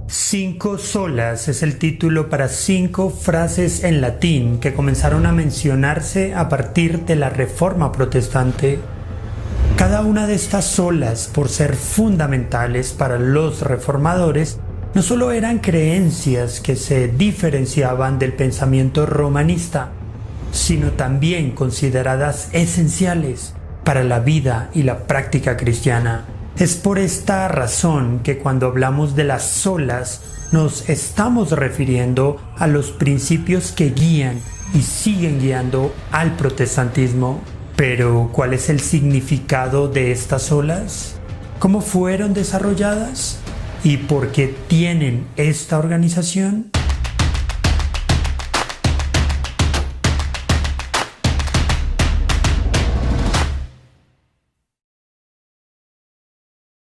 Cinco solas es el título para 5 frases en latín que comenzaron a mencionarse a partir de la Reforma Protestante. Cada una de estas solas, por ser fundamentales para los reformadores, no solo eran creencias que se diferenciaban del pensamiento romanista, sino también consideradas esenciales para la vida y la práctica cristiana. Es por esta razón que cuando hablamos de las solas nos estamos refiriendo a los principios que guían y siguen guiando al protestantismo. Pero, ¿cuál es el significado de estas solas? ¿Cómo fueron desarrolladas? ¿Y por qué tienen esta organización?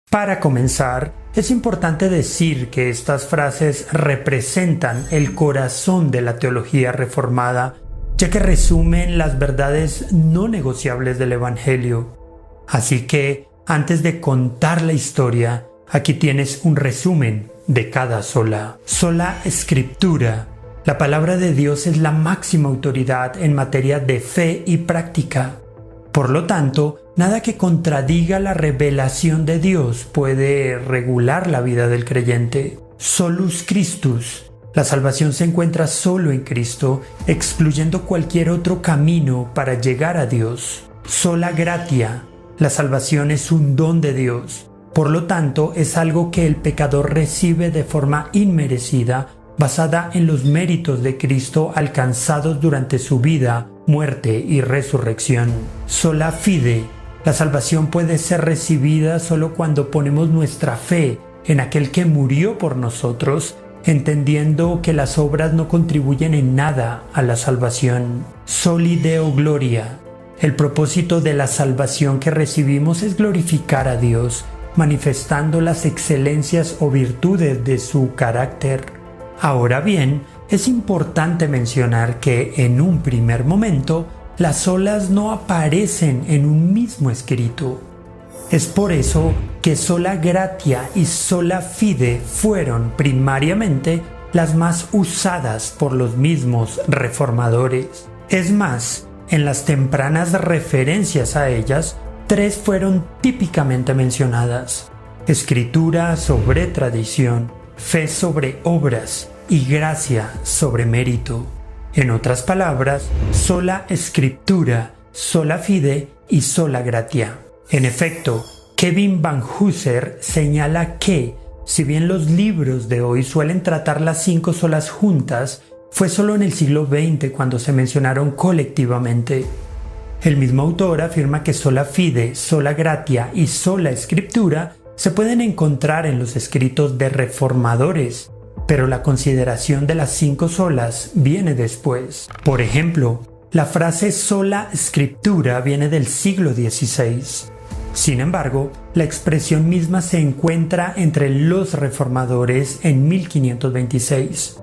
Para comenzar, es importante decir que estas frases representan el corazón de la teología reformada, ya que resumen las verdades no negociables del Evangelio. Así que, antes de contar la historia, aquí tienes un resumen de cada sola. Sola Escritura. La palabra de Dios es la máxima autoridad en materia de fe y práctica. Por lo tanto, nada que contradiga la revelación de Dios puede regular la vida del creyente. Solus Christus. La salvación se encuentra solo en Cristo, excluyendo cualquier otro camino para llegar a Dios. Sola Gratia. La salvación es un don de Dios. Por lo tanto, es algo que el pecador recibe de forma inmerecida, basada en los méritos de Cristo alcanzados durante su vida, muerte y resurrección. Sola Fide. La salvación puede ser recibida solo cuando ponemos nuestra fe en aquel que murió por nosotros, entendiendo que las obras no contribuyen en nada a la salvación. Soli Deo Gloria. El propósito de la salvación que recibimos es glorificar a Dios, manifestando las excelencias o virtudes de su carácter. Ahora bien, es importante mencionar que en un primer momento las solas no aparecen en un mismo escrito. Es por eso que sola gratia y sola fide fueron primariamente las más usadas por los mismos reformadores. Es más, en las tempranas referencias a ellas, 3 fueron típicamente mencionadas: escritura sobre tradición, fe sobre obras y gracia sobre mérito. En otras palabras, sola escritura, sola fide y sola gratia. En efecto, Kevin Van Hooser señala que, si bien los libros de hoy suelen tratar las 5 solas juntas, fue solo en el siglo XX cuando se mencionaron colectivamente. El mismo autor afirma que sola fide, sola gratia y sola escritura se pueden encontrar en los escritos de reformadores, pero la consideración de las 5 solas viene después. Por ejemplo, la frase sola escritura viene del siglo XVI. Sin embargo, la expresión misma se encuentra entre los reformadores en 1526.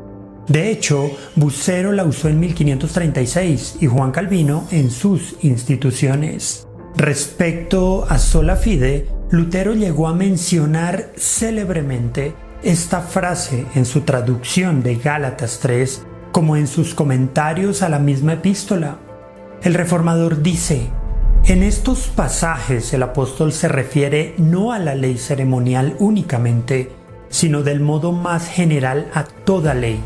De hecho, Bucero la usó en 1536 y Juan Calvino en sus Instituciones. Respecto a sola fide, Lutero llegó a mencionar célebremente esta frase en su traducción de Gálatas 3, como en sus comentarios a la misma epístola. El reformador dice: en estos pasajes el apóstol se refiere no a la ley ceremonial únicamente, sino del modo más general a toda ley,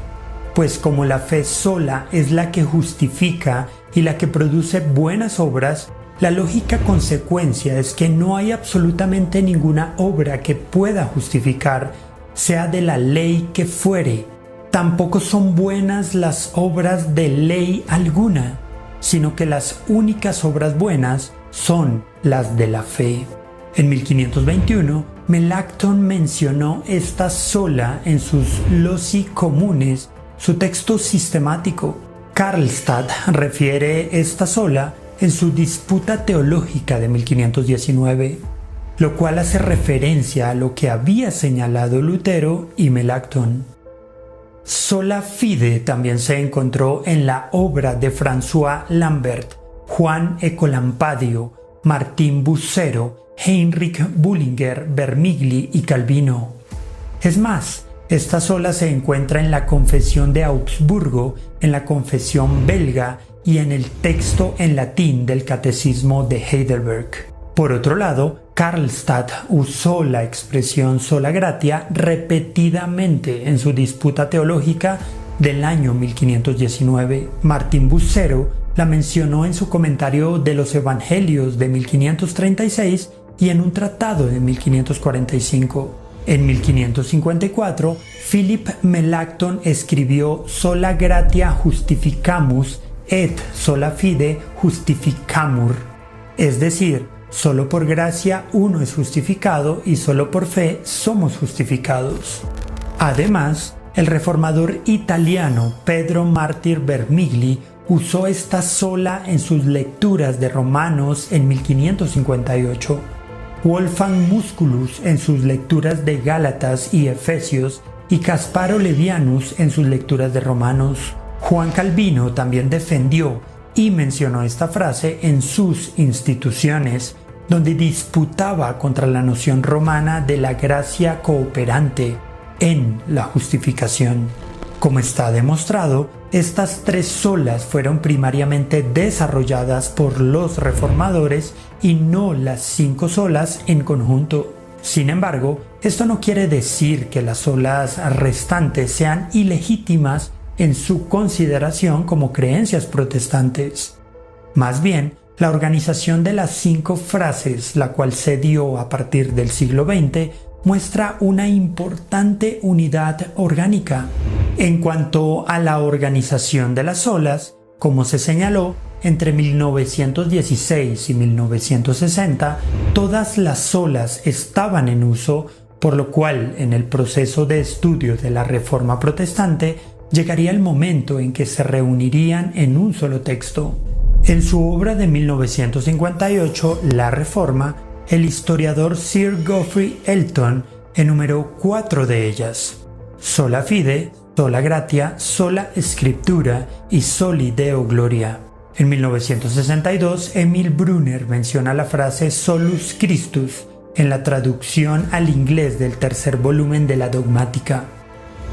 pues como la fe sola es la que justifica y la que produce buenas obras, la lógica consecuencia es que no hay absolutamente ninguna obra que pueda justificar, sea de la ley que fuere. Tampoco son buenas las obras de ley alguna, sino que las únicas obras buenas son las de la fe. En 1521, Melanchthon mencionó esta sola en sus Loci Communes, su texto sistemático. Karlstadt refiere esta sola en su Disputa Teológica de 1519, lo cual hace referencia a lo que había señalado Lutero y Melanchthon. Sola fide también se encontró en la obra de François Lambert, Juan Ecolampadio, Martín Bucero, Heinrich Bullinger, Vermigli y Calvino. Es más, Esta sola se encuentra en la Confesión de Augsburgo, en la Confesión belga y en el texto en latín del Catecismo de Heidelberg. Por otro lado, Karlstadt usó la expresión sola gratia repetidamente en su disputa teológica del año 1519. Martín Bucero la mencionó en su comentario de los Evangelios de 1536 y en un tratado de 1545. En 1554, Philip Melanchthon escribió Sola gratia justificamus et sola fide justificamur, es decir, solo por gracia uno es justificado y solo por fe somos justificados. Además, el reformador italiano Pedro Martir Vermigli usó esta sola en sus lecturas de Romanos en 1558. Wolfgang Musculus en sus lecturas de Gálatas y Efesios y Casparo Levianus en sus lecturas de Romanos. Juan Calvino también defendió y mencionó esta frase en sus Instituciones, donde disputaba contra la noción romana de la gracia cooperante en la justificación. Como está demostrado, estas tres solas fueron primariamente desarrolladas por los reformadores y no las 5 solas en conjunto. Sin embargo, esto no quiere decir que las solas restantes sean ilegítimas en su consideración como creencias protestantes. Más bien, la organización de las 5 frases, la cual se dio a partir del siglo XX, muestra una importante unidad orgánica. En cuanto a la organización de las solas, como se señaló, entre 1916 y 1960, todas las solas estaban en uso, por lo cual en el proceso de estudio de la Reforma Protestante llegaría el momento en que se reunirían en un solo texto. En su obra de 1958, La Reforma, el historiador Sir Geoffrey Elton enumeró 4 de ellas: sola fide, sola gratia, sola scriptura y soli Deo gloria. En 1962, Emil Brunner menciona la frase solus Christus en la traducción al inglés del tercer volumen de la Dogmática.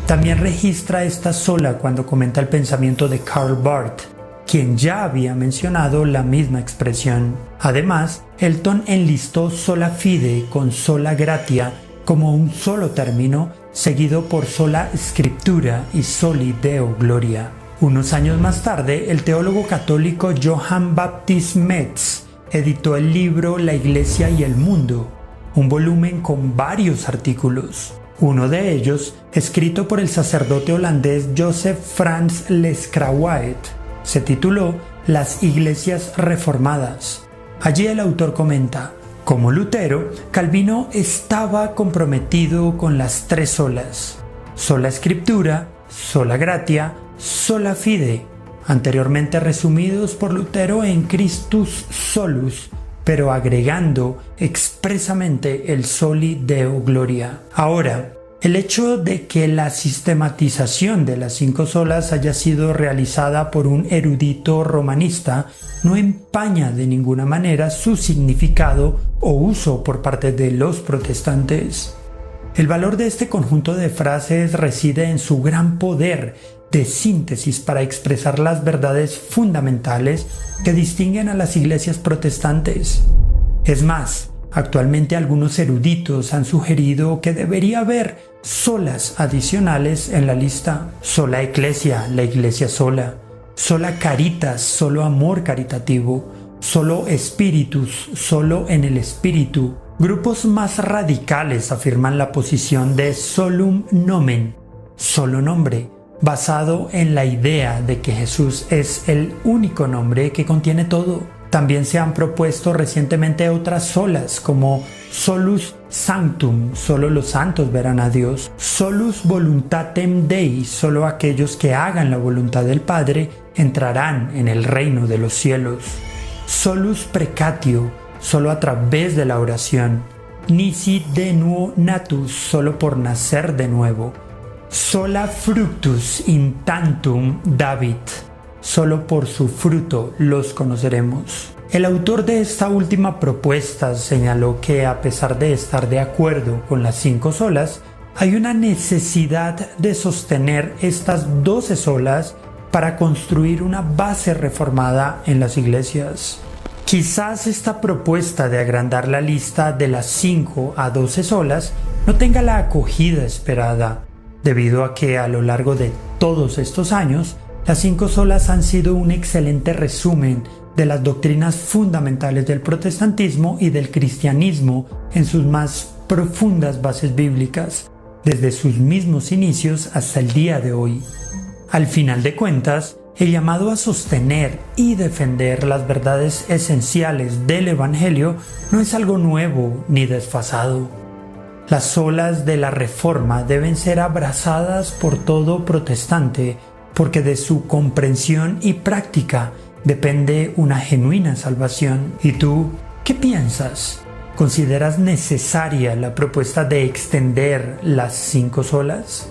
También registra esta sola cuando comenta el pensamiento de Karl Barth, quien ya había mencionado la misma expresión. Además, Elton enlistó sola fide con sola gratia como un solo término, seguido por sola scriptura y soli Deo gloria. Unos años más tarde, el teólogo católico Johann Baptist Metz editó el libro La Iglesia y el Mundo, un volumen con varios artículos. Uno de ellos, escrito por el sacerdote holandés Joseph Frans Lescrawaet, se tituló Las Iglesias Reformadas. Allí el autor comenta: como Lutero, Calvino estaba comprometido con las 3 solas: sola scriptura, sola gratia, sola fide, anteriormente resumidos por Lutero en Christus solus, pero agregando expresamente el soli Deo gloria. Ahora, el hecho de que la sistematización de las 5 solas haya sido realizada por un erudito romanista no empaña de ninguna manera su significado o uso por parte de los protestantes. El valor de este conjunto de frases reside en su gran poder de síntesis para expresar las verdades fundamentales que distinguen a las iglesias protestantes. Es más, actualmente algunos eruditos han sugerido que debería haber solas adicionales en la lista: sola ecclesia, la iglesia sola; sola caritas, solo amor caritativo; solo spiritus, solo en el espíritu. Grupos más radicales afirman la posición de solum nomen, solo nombre, basado en la idea de que Jesús es el único nombre que contiene todo. También se han propuesto recientemente otras solas, como solus sanctum, solo los santos verán a Dios; solus voluntatem Dei, solo aquellos que hagan la voluntad del Padre entrarán en el reino de los cielos; solus precatio, solo a través de la oración; nisi de nuo natus, solo por nacer de nuevo; sola fructus in tantum David, solo por su fruto los conoceremos. El autor de esta última propuesta señaló que, a pesar de estar de acuerdo con las 5 solas, hay una necesidad de sostener estas 12 solas para construir una base reformada en las iglesias. Quizás esta propuesta de agrandar la lista de las 5 a 12 solas no tenga la acogida esperada, debido a que a lo largo de todos estos años, las 5 solas han sido un excelente resumen de las doctrinas fundamentales del protestantismo y del cristianismo en sus más profundas bases bíblicas, desde sus mismos inicios hasta el día de hoy. Al final de cuentas, el llamado a sostener y defender las verdades esenciales del Evangelio no es algo nuevo ni desfasado. Las solas de la Reforma deben ser abrazadas por todo protestante, porque de su comprensión y práctica depende una genuina salvación. ¿Y tú, qué piensas? ¿Consideras necesaria la propuesta de extender las 5 solas?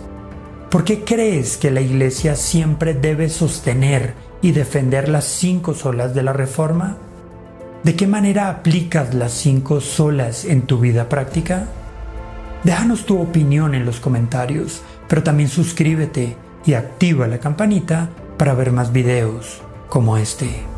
¿Por qué crees que la Iglesia siempre debe sostener y defender las 5 solas de la Reforma? ¿De qué manera aplicas las 5 solas en tu vida práctica? Déjanos tu opinión en los comentarios, pero también suscríbete y activa la campanita para ver más videos como este.